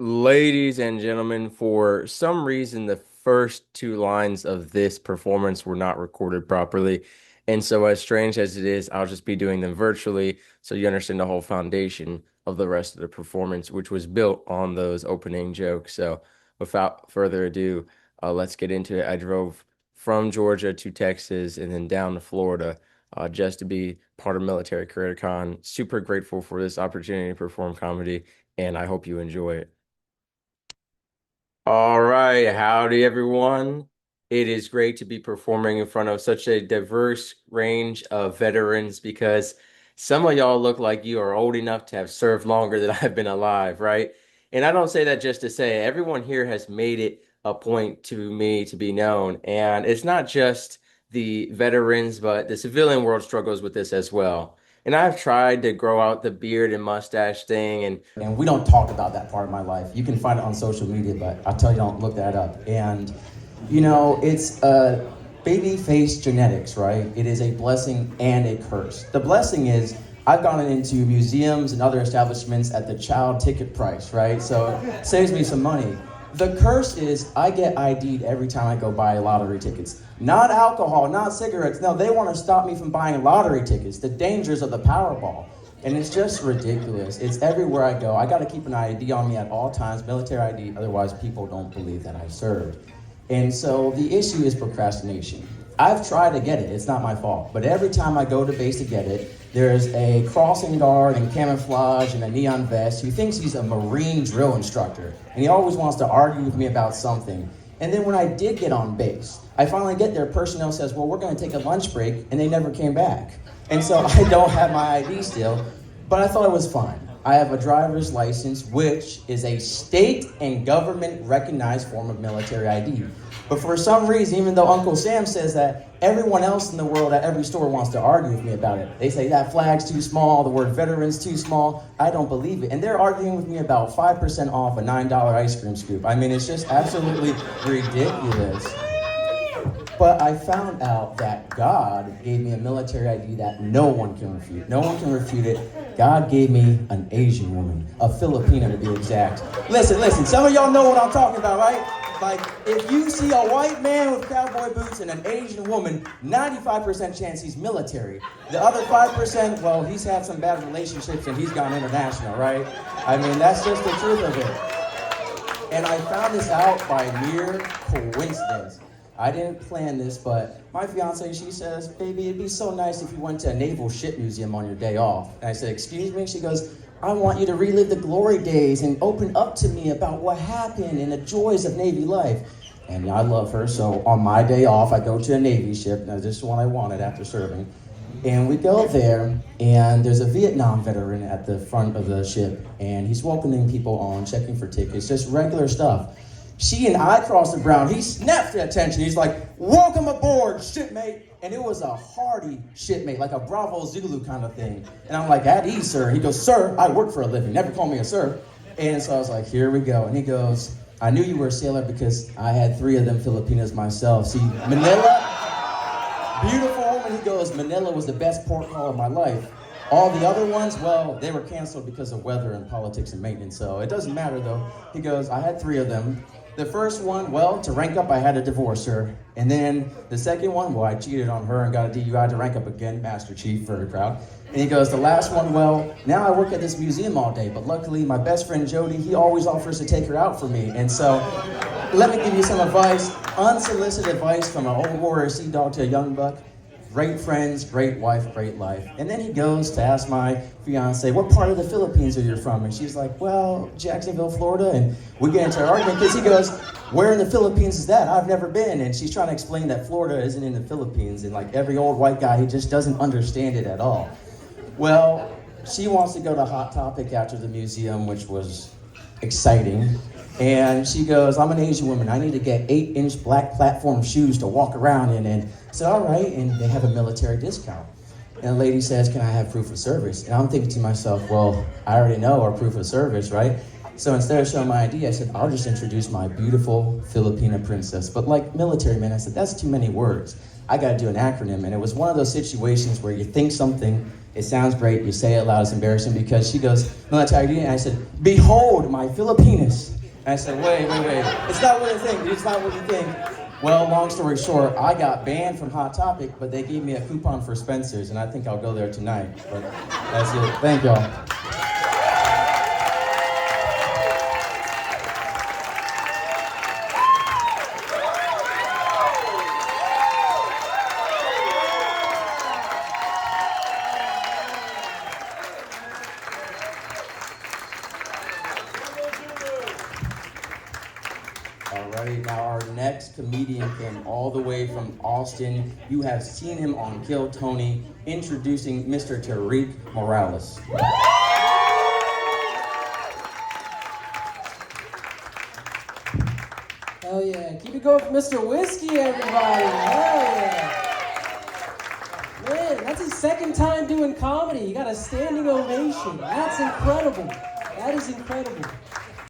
Ladies and gentlemen, for some reason, the first two lines of this performance were not recorded properly. And so, as strange as it is, I'll just be doing them virtually so you understand the whole foundation of the rest of the performance, which was built on those opening jokes. So, without further ado, let's get into it. I drove from Georgia to Texas and then down to Florida just to be part of Military Career Con. Super grateful for this opportunity to perform comedy, and I hope you enjoy it. All right, howdy everyone. It is great to be performing in front of such a diverse range of veterans because some of y'all look like you are old enough to have served longer than I've been alive, right? And I don't say that just to say everyone here has made it a point to me to be known. And it's not just the veterans, but the civilian world struggles with this as well. And I've tried to grow out the beard and mustache thing, And we don't talk about that part of my life. You can find it on social media, but I tell you, don't look that up. And, it's baby face genetics, right? It is a blessing and a curse. The blessing is I've gone into museums and other establishments at the child ticket price, right? So it saves me some money. The curse is I get ID'd every time I go buy lottery tickets. Not alcohol, not cigarettes. No, they want to stop me from buying lottery tickets. The dangers of the Powerball. And it's just ridiculous. It's everywhere I go. I got to keep an ID on me at all times, military ID, otherwise people don't believe that I served. And so the issue is procrastination. I've tried to get it, it's not my fault. But every time I go to base to get it, there's a crossing guard in camouflage and a neon vest who thinks he's a Marine drill instructor. And he always wants to argue with me about something. And then when I did get on base, I finally get there, personnel says, well, we're gonna take a lunch break, and they never came back. And so I don't have my ID still, but I thought it was fine. I have a driver's license, which is a state and government recognized form of military ID. But for some reason, even though Uncle Sam says that, everyone else in the world at every store wants to argue with me about it. They say that flag's too small, the word veteran's too small. I don't believe it. And they're arguing with me about 5% off a $9 ice cream scoop. I mean, it's just absolutely ridiculous. But I found out that God gave me a military ID that no one can refute. No one can refute it. God gave me an Asian woman, a Filipina to be exact. Listen, some of y'all know what I'm talking about, right? Like, if you see a white man with cowboy boots and an Asian woman, 95% chance he's military. The other 5%, well, he's had some bad relationships and he's gone international, right? I mean, that's just the truth of it. And I found this out by mere coincidence. I didn't plan this, but my fiancée, she says, baby, it'd be so nice if you went to a naval ship museum on your day off. And I said, excuse me? She goes, I want you to relive the glory days and open up to me about what happened and the joys of Navy life. And I love her, so on my day off, I go to a Navy ship. Now, this is what I wanted after serving. And we go there, and there's a Vietnam veteran at the front of the ship, and he's welcoming people on, checking for tickets, just regular stuff. She and I crossed the ground. He snapped to attention. He's like, welcome aboard, shipmate. And it was a hearty shipmate, like a Bravo Zulu kind of thing. And I'm like, at ease, sir. He goes, sir, I work for a living. Never call me a sir. And so I was like, here we go. And he goes, I knew you were a sailor because I had 3 of them Filipinas myself. See, Manila, beautiful woman. He goes, Manila was the best port call of my life. All the other ones, well, they were canceled because of weather and politics and maintenance. So it doesn't matter, though. He goes, I had 3 of them. The first one, well, to rank up, I had to divorce her. And then the second one, well, I cheated on her and got a DUI to rank up again, Master Chief, very proud. And he goes, the last one, well, now I work at this museum all day, but luckily my best friend Jody, he always offers to take her out for me. And so, let me give you some advice, unsolicited advice from an old warrior sea dog to a young buck. Great friends, great wife, great life. And then he goes to ask my fiance, what part of the Philippines are you from? And she's like, well, Jacksonville, Florida. And we get into an argument because he goes, where in the Philippines is that? I've never been. And she's trying to explain that Florida isn't in the Philippines. And like every old white guy, he just doesn't understand it at all. Well, she wants to go to Hot Topic after the museum, which was exciting. And she goes, I'm an Asian woman. I need to get 8-inch black platform shoes to walk around in. And I said, all right. And they have a military discount. And the lady says, can I have proof of service? And I'm thinking to myself, well, I already know our proof of service, right? So instead of showing my ID, I said, I'll just introduce my beautiful Filipina princess. But like military men, I said, that's too many words. I got to do an acronym. And it was one of those situations where you think something, It sounds great. You say it loud. It's embarrassing because she goes, no, that's how you do it. And I said, behold my Filipinas. And I said, wait. It's not what you think, dude. It's not what you think. Well, long story short, I got banned from Hot Topic, but they gave me a coupon for Spencer's, and I think I'll go there tonight. But that's it. Thank y'all. Alrighty, now our next comedian came all the way from Austin. You have seen him on Kill Tony, introducing Mr. Tarique Morales. Hell yeah. Keep it going for Mr. Whiskey, everybody. Hell yeah. Man, that's his second time doing comedy. He got a standing ovation. That's incredible. That is incredible.